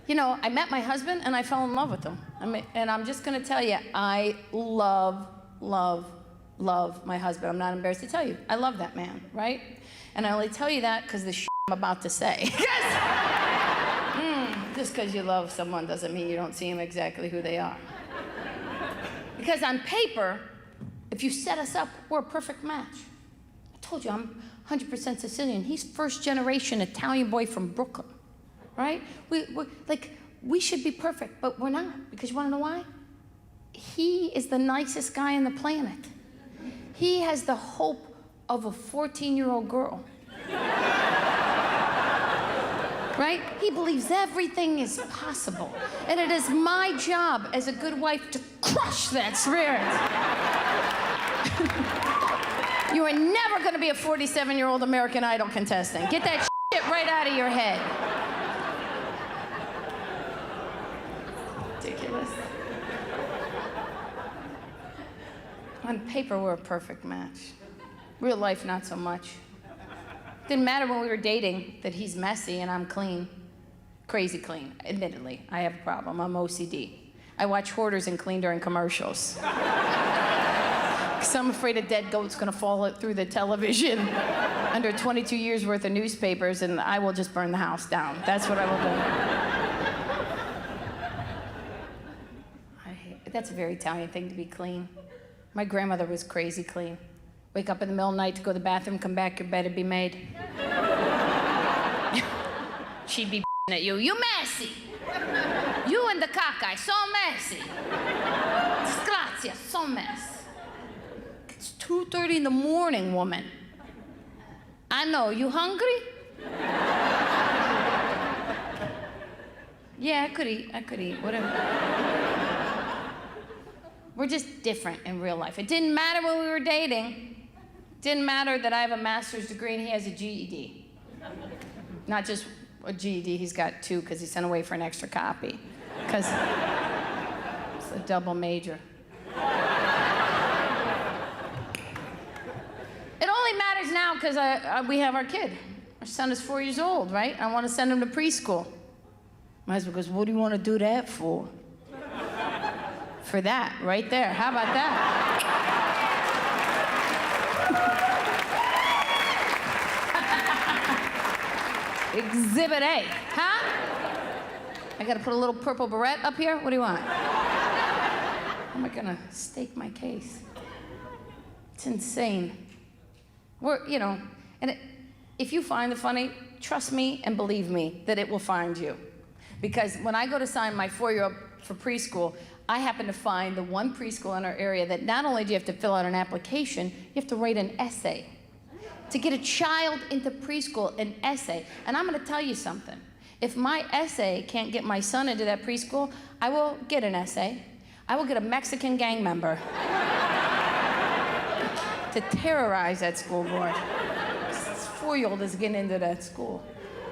you know, I met my husband and I fell in love with him. And I'm just gonna tell you, I love my husband. I'm not embarrassed to tell you. I love that man, right? And I only tell you that because the shit I'm about to say. Just because you love someone doesn't mean you don't see them exactly who they are. Because on paper, if you set us up, we're a perfect match. I told you, I'm 100% Sicilian. He's first generation Italian boy from Brooklyn, right? We should be perfect, but we're not, because you wanna know why? He is the nicest guy on the planet. He has the hope of a 14-year-old girl. Right? He believes everything is possible. And it is my job as a good wife to crush that spirit. You are never gonna be a 47-year-old American Idol contestant. Get that shit right out of your head. Ridiculous. On paper, we're a perfect match. Real life, not so much. Didn't matter when we were dating that he's messy and I'm clean. Crazy clean, admittedly. I have a problem, I'm OCD. I watch hoarders and clean during commercials. Because I'm afraid a dead goat's gonna fall through the television under 22 years worth of newspapers, and I will just burn the house down. That's what I will do. That's a very Italian thing to be clean. My grandmother was crazy clean. Wake up in the middle of the night to go to the bathroom, come back, your bed would be made. She'd be at you. You messy. You and the caca, so messy. Disgrazia, so mess. It's 2:30 in the morning, woman. I know, you hungry? Yeah, I could eat, whatever. We're just different in real life. It didn't matter when we were dating. Didn't matter that I have a master's degree and he has a GED. Not just a GED, he's got 2 because he sent away for an extra copy. Because it's a double major. It only matters now because we have our kid. Our son is 4 years old, right? I want to send him to preschool. My husband goes, what do you want to do that for? For that, right there. How about that? Exhibit A, huh? I gotta put a little purple beret up here? What do you want? How am I gonna stake my case? It's insane. You know, and if you find it funny, trust me and believe me that it will find you. Because when I go to sign my 4-year-old for preschool, I happen to find the one preschool in our area that not only do you have to fill out an application, you have to write an essay. To get a child into preschool, an essay. And I'm gonna tell you something. If my essay can't get my son into that preschool, I will get an essay. I will get a Mexican gang member to terrorize that school board. This 4-year-old is getting into that school.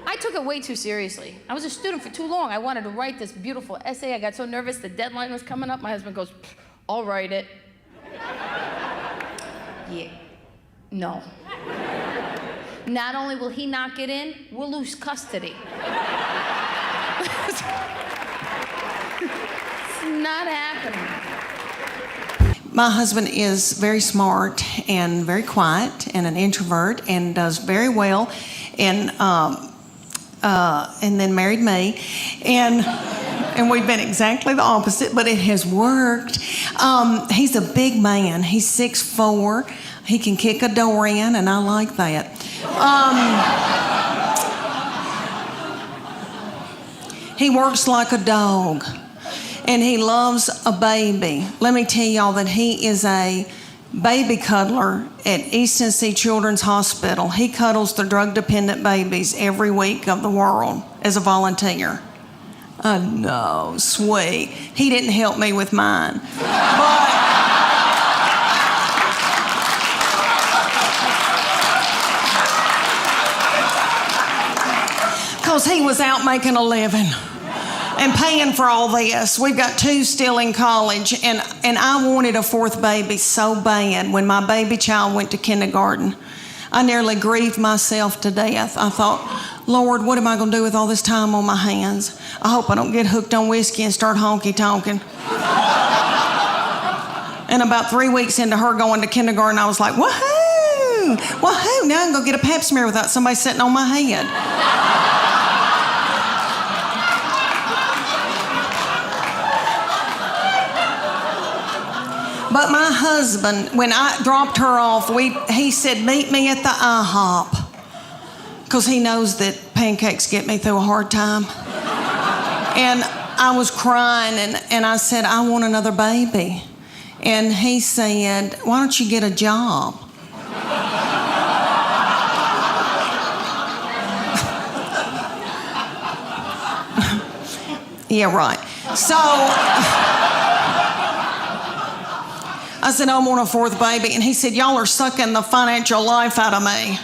I took it way too seriously. I was a student for too long. I wanted to write this beautiful essay. I got so nervous the deadline was coming up. My husband goes, I'll write it. Yeah, no. Not only will he not get in, we'll lose custody. It's not happening. My husband is very smart and very quiet and an introvert and does very well, and then married me, and we've been exactly the opposite, but it has worked. He's a big man. He's 6'4". He can kick a door in, and I like that. He works like a dog, and he loves a baby. Let me tell y'all that he is a baby cuddler at East Tennessee Children's Hospital. He cuddles the drug-dependent babies every week of the world as a volunteer. I know, sweet. He didn't help me with mine. Because he was out making a living and paying for all this. We've got 2 still in college, and I wanted a 4th baby so bad when my baby child went to kindergarten. I nearly grieved myself to death. I thought, Lord, what am I going to do with all this time on my hands? I hope I don't get hooked on whiskey and start honky-tonking. And about 3 weeks into her going to kindergarten, I was like, woohoo! Woohoo! Now I can go get a pap smear without somebody sitting on my head. But my husband, when I dropped her off, he said, meet me at the IHOP. Because he knows that pancakes get me through a hard time. And I was crying, and I said, I want another baby. And he said, why don't you get a job? Yeah, right. So I said, I want a fourth baby. And he said, y'all are sucking the financial life out of me.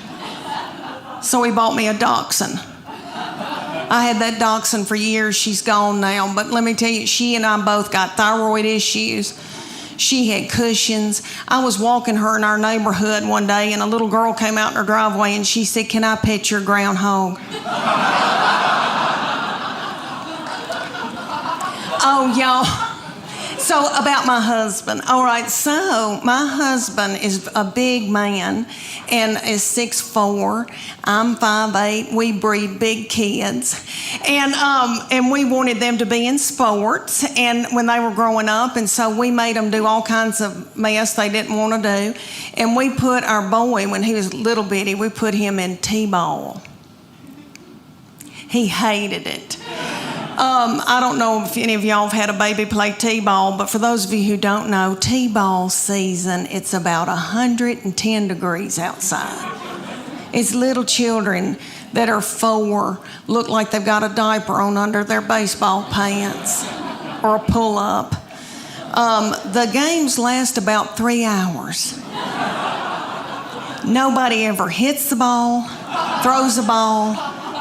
So he bought me a dachshund. I had that dachshund for years. She's gone now. But let me tell you, she and I both got thyroid issues. She had cushions. I was walking her in our neighborhood one day, and a little girl came out in her driveway, and she said, can I pet your groundhog? Oh, y'all. So about my husband. All right, so my husband is a big man and is 6'4". I'm 5'8". We breed big kids. And we wanted them to be in sports and when they were growing up, and so we made them do all kinds of mess they didn't want to do. And we put our boy, when he was little bitty, we put him in T-ball. He hated it. I don't know if any of y'all have had a baby play T-ball, but for those of you who don't know, T-ball season, it's about 110 degrees outside. It's little children that are 4, look like they've got a diaper on under their baseball pants or a pull-up. The games last about 3 hours. Nobody ever hits the ball, throws the ball,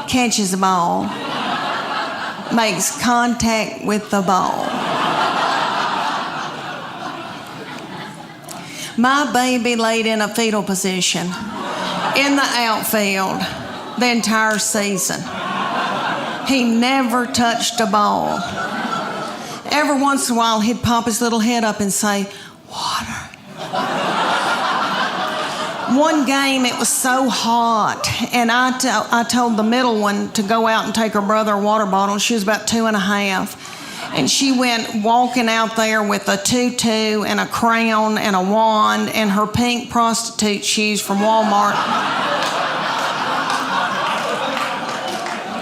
catches the ball, makes contact with the ball. My baby laid in a fetal position in the outfield the entire season. He never touched a ball. Every once in a while, he'd pop his little head up and say, water. One game, it was so hot, and I told the middle one to go out and take her brother a water bottle. She was about 2.5, and she went walking out there with a tutu and a crown and a wand and her pink prostitute shoes from Walmart.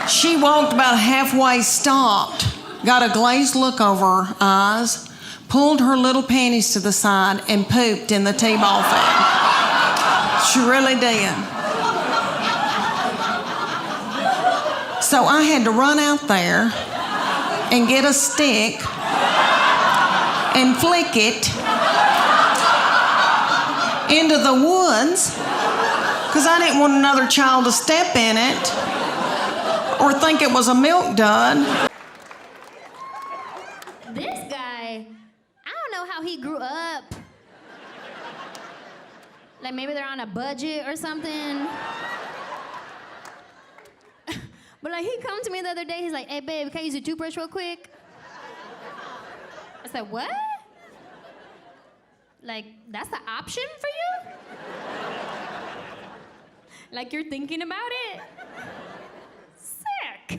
She walked about halfway, stopped, got a glazed look over her eyes, pulled her little panties to the side, and pooped in the T-ball field. She really did. So I had to run out there and get a stick and flick it into the woods because I didn't want another child to step in it or think it was a milk dud. This guy, I don't know how he grew up. Like maybe they're on a budget or something. But like he come to me the other day, he's like, hey babe, can I use your toothbrush real quick? I said, what? Like, that's the option for you? Like you're thinking about it? Sick.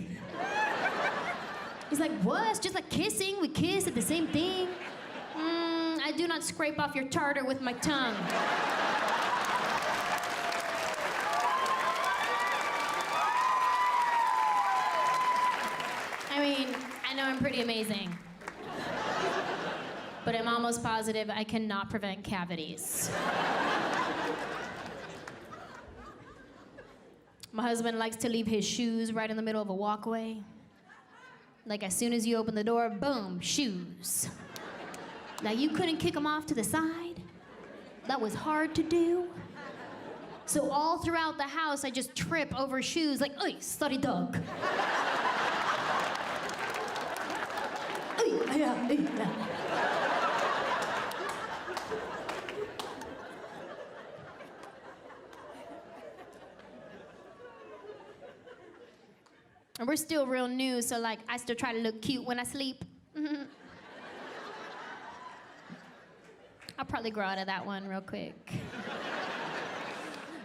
He's like, what? It's just like kissing. We kiss at the same thing. I do not scrape off your tartar with my tongue. I mean, I know I'm pretty amazing. But I'm almost positive I cannot prevent cavities. My husband likes to leave his shoes right in the middle of a walkway. Like as soon as you open the door, boom, shoes. Now you couldn't kick them off to the side? That was hard to do. So all throughout the house, I just trip over shoes like, "Oy, sorry dog." Oy, yeah, yeah. And we're still real new, so like I still try to look cute when I sleep. I'll probably grow out of that one real quick.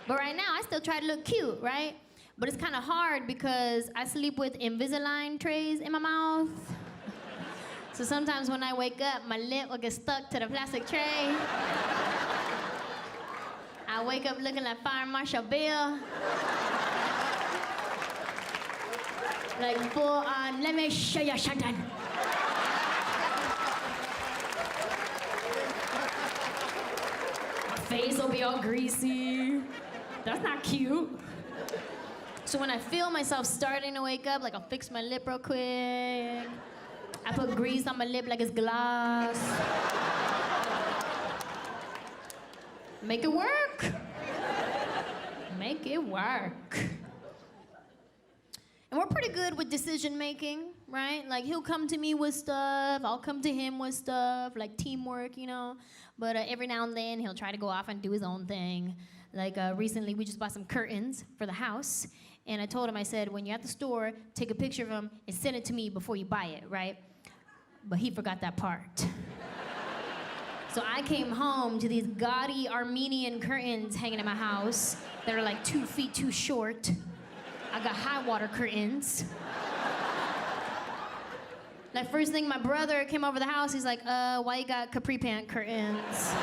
But right now, I still try to look cute, right? But it's kind of hard because I sleep with Invisalign trays in my mouth. So sometimes when I wake up, my lip will get stuck to the plastic tray. I wake up looking like Fire Marshal Bill. Like full on, let me show you something. My face will be all greasy. That's not cute. So when I feel myself starting to wake up, like I'll fix my lip real quick. I put grease on my lip like it's glass. Make it work. Make it work. And we're pretty good with decision making, right? Like he'll come to me with stuff, I'll come to him with stuff, like teamwork, you know? But every now and then he'll try to go off and do his own thing. Like recently we just bought some curtains for the house. And I told him, I said, when you're at the store, take a picture of them and send it to me before you buy it, right? But he forgot that part. So I came home to these gaudy Armenian curtains hanging in my house that are like 2 feet too short. I got high water curtains. Like first thing, my brother came over the house, he's like, why you got capri pant curtains?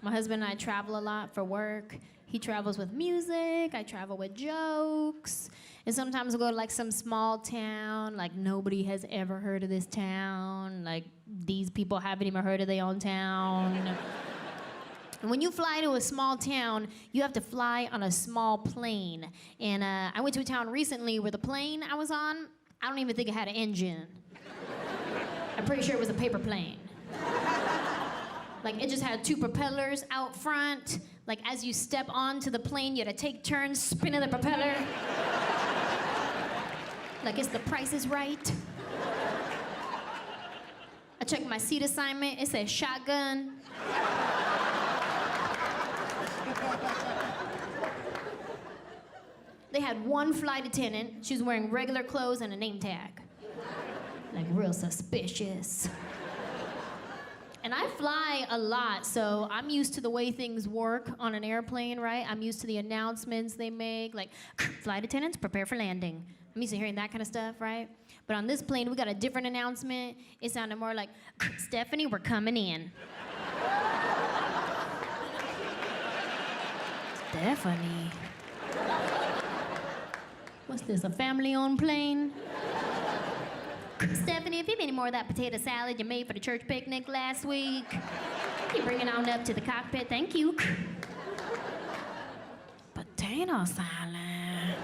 My husband and I travel a lot for work. He travels with music, I travel with jokes. And sometimes we'll go to like some small town, like nobody has ever heard of this town. Like these people haven't even heard of their own town. And when you fly to a small town, you have to fly on a small plane. And I went to a town recently where the plane I was on, I don't even think it had an engine. I'm pretty sure it was a paper plane. Like it just had 2 propellers out front. Like as you step onto the plane, you had to take turns spinning the propeller. Like it's The Price is Right. I checked my seat assignment, it said shotgun. They had one flight attendant, she was wearing regular clothes and a name tag. Like real suspicious. And I fly a lot, so I'm used to the way things work on an airplane, right? I'm used to the announcements they make, like, flight attendants, prepare for landing. I'm used to hearing that kind of stuff, right? But on this plane, we got a different announcement. It sounded more like, Stephanie, we're coming in. Stephanie. What's this, a family-owned plane? Stephanie, if you have any more of that potato salad you made for the church picnic last week, you bring it on up to the cockpit, thank you. Potato salad.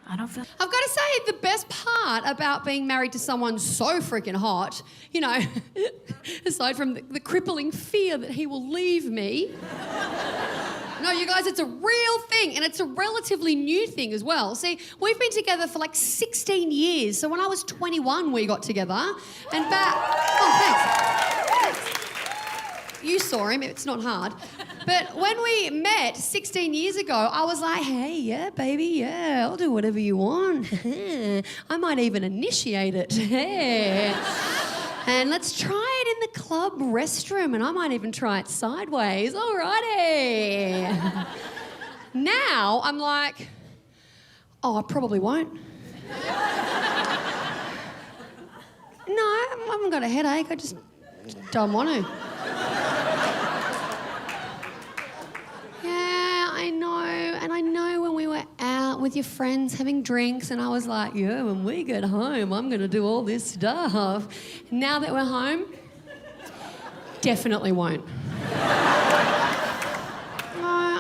I don't feel... I've got to say, the best part about being married to someone so freaking hot, you know, aside from the crippling fear that he will leave me. No, you guys, it's a real thing, and it's a relatively new thing as well. See, we've been together for like 16 years. So when I was 21, we got together, and back... Oh, thanks. You saw him, it's not hard. But when we met 16 years ago, I was like, hey, yeah, baby, yeah, I'll do whatever you want. I might even initiate it. And let's try it in the club restroom, and I might even try it sideways. Alrighty. Now I'm like, oh, I probably won't. No, I haven't got a headache. I just don't want to. Yeah, I know. And I know when we were out with your friends having drinks, and I was like, yeah, when we get home, I'm going to do all this stuff. Now that we're home, definitely won't. No,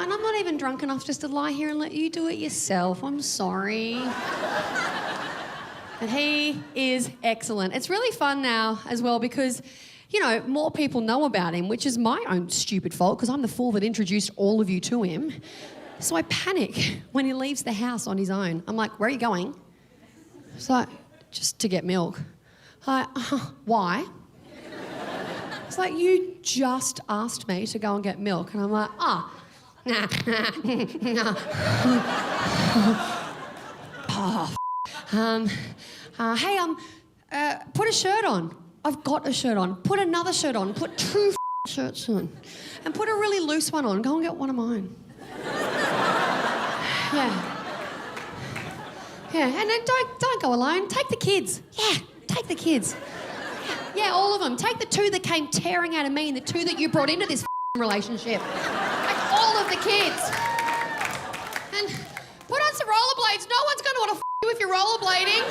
and I'm not even drunk enough just to lie here and let you do it yourself. I'm sorry. But he is excellent. It's really fun now as well because, you know, more people know about him, which is my own stupid fault because I'm the fool that introduced all of you to him. So I panic when he leaves the house on his own. I'm like, where are you going? It's like, just to get milk. Why? It's like, you just asked me to go and get milk. And I'm like, hey, put a shirt on. I've got a shirt on. Put another shirt on. Put two shirts on. And put a really loose one on. Go and get one of mine. Yeah, and then don't go alone. Take the kids. Yeah, take the kids. Yeah, all of them. Take the two that came tearing out of me and the two that you brought into this relationship. Take all of the kids. And put on some rollerblades. No one's going to want to you if you're rollerblading.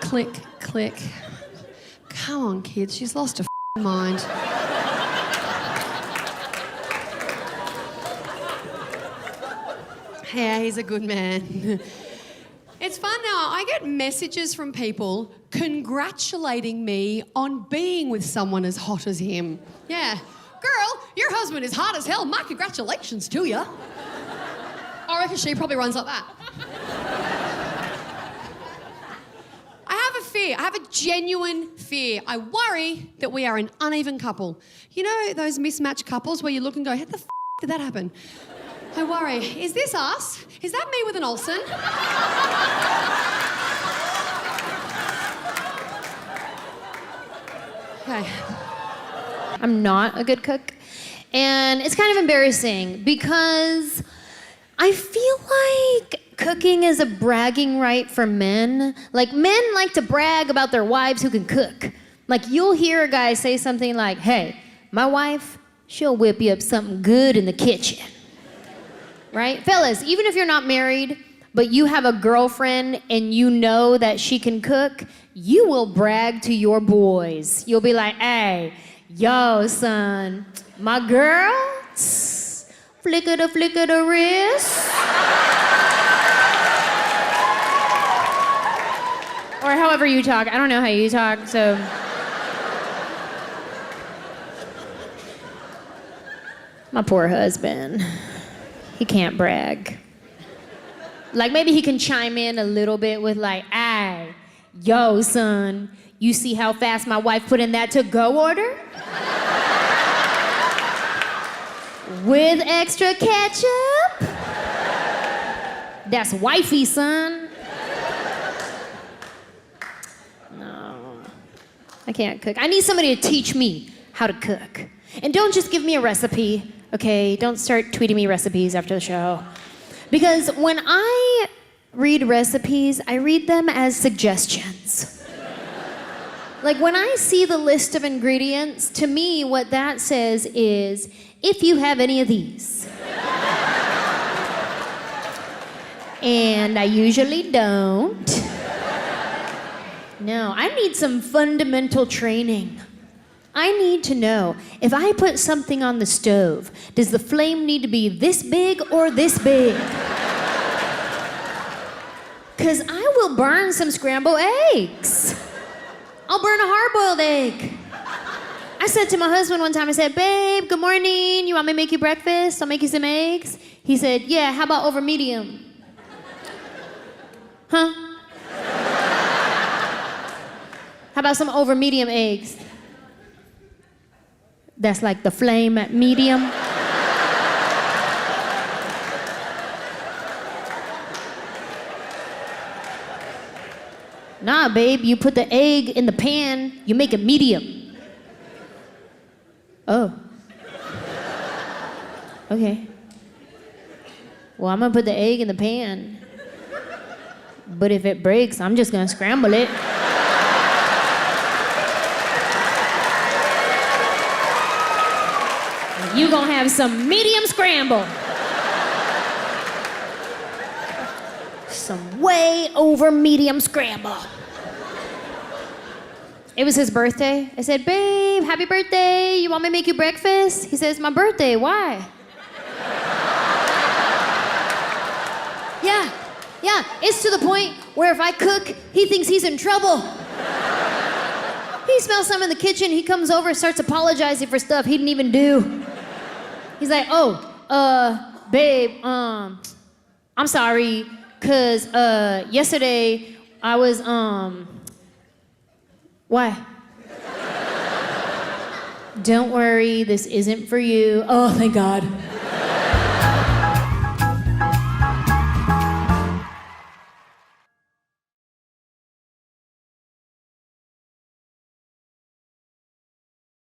Click, click. Come on, kids. She's lost her mind. Yeah, he's a good man. It's fun now. I get messages from people congratulating me on being with someone as hot as him. Yeah. Girl, your husband is hot as hell. My congratulations to you. I reckon she probably runs like that. I have a fear. I have a genuine fear. I worry that we are an uneven couple. You know those mismatched couples where you look and go, how the f*** did that happen? I worry, is this us? Is that me with an Olsen? Okay. I'm not a good cook. And it's kind of embarrassing because I feel like cooking is a bragging right for men. Like, men like to brag about their wives who can cook. Like, you'll hear a guy say something like, hey, my wife, she'll whip you up something good in the kitchen. Right? Fellas, even if you're not married, but you have a girlfriend and you know that she can cook, you will brag to your boys. You'll be like, hey, yo, son, my girl, flicker the wrist. Or however you talk. I don't know how you talk, so. My poor husband. He can't brag. Like, maybe he can chime in a little bit with like, ay, yo, son, you see how fast my wife put in that to-go order? With extra ketchup? That's wifey, son. No, I can't cook. I need somebody to teach me how to cook. And don't just give me a recipe. Okay, don't start tweeting me recipes after the show. Because when I read recipes, I read them as suggestions. Like, when I see the list of ingredients, to me, what that says is, if you have any of these. And I usually don't. No, I need some fundamental training. I need to know, if I put something on the stove, does the flame need to be this big or this big? Because I will burn some scrambled eggs. I'll burn a hard-boiled egg. I said to my husband one time, I said, babe, good morning. You want me to make you breakfast? I'll make you some eggs. He said, yeah, how about over medium? Huh? How about some over medium eggs? That's like the flame at medium. Nah, babe, you put the egg in the pan, you make it medium. Oh. Okay. Well, I'm gonna put the egg in the pan. But if it breaks, I'm just gonna scramble it. You gonna have some medium scramble. Some way over medium scramble. It was his birthday. I said, babe, happy birthday. You want me to make you breakfast? He says, my birthday, why? Yeah, it's to the point where if I cook, he thinks he's in trouble. He smells something in the kitchen, he comes over, starts apologizing for stuff he didn't even do. He's like, babe, I'm sorry, cause yesterday I was Why? Don't worry, this isn't for you. Oh, thank God.